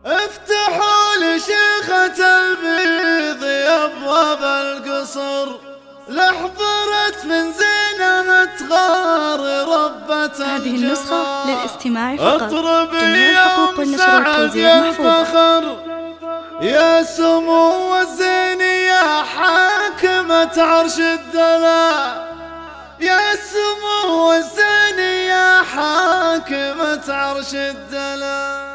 افتحوا لشيخة البيض أبواب القصر، لحضرت من زينها تغار ربة الجمال. هذه النسخة للاستماع فقط. جميع الحقوق والنشر والتوزيع محفوظة. يا سمو الزين يا حاكمة عرش الدلال، يا سمو الزين يا حاكمة عرش الدلال.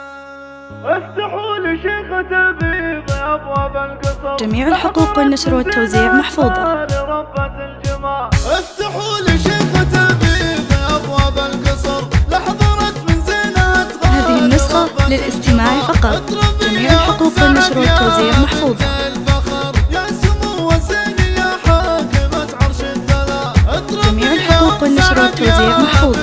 افتحوا لشيخة البيض أبواب القصر، جميع الحقوق والنشر والتوزيع محفوظة. افتحوا لشيخة البيض أبواب القصر، لحضرت من زينها تغار. هذه النسخة للاستماع فقط. جميع الحقوق والنشر والتوزيع محفوظة. يا سمو الزين يا حاكمة عرش الدلال. جميع الحقوق والنشر والتوزيع محفوظة.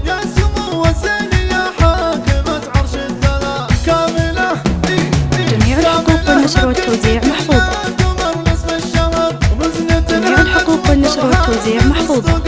يا سمو الزين يا حاكمة عرش الدلال. كاملة جميع الحقوق والنشر والتوزيع محفوظة. جميع الحقوق والنشر والتوزيع محفوظة.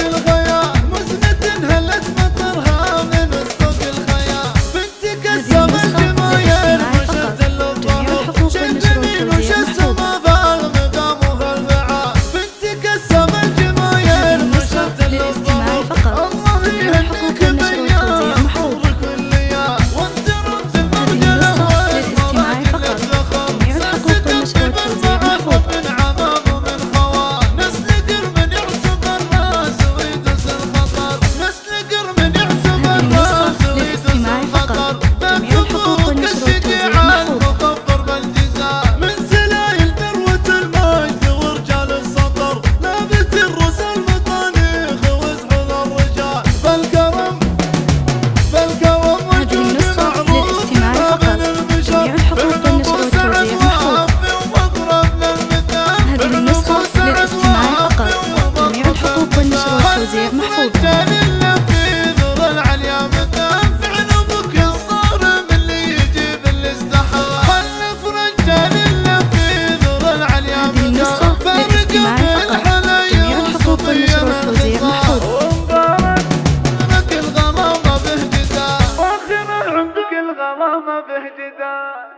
الغمام بهجدان.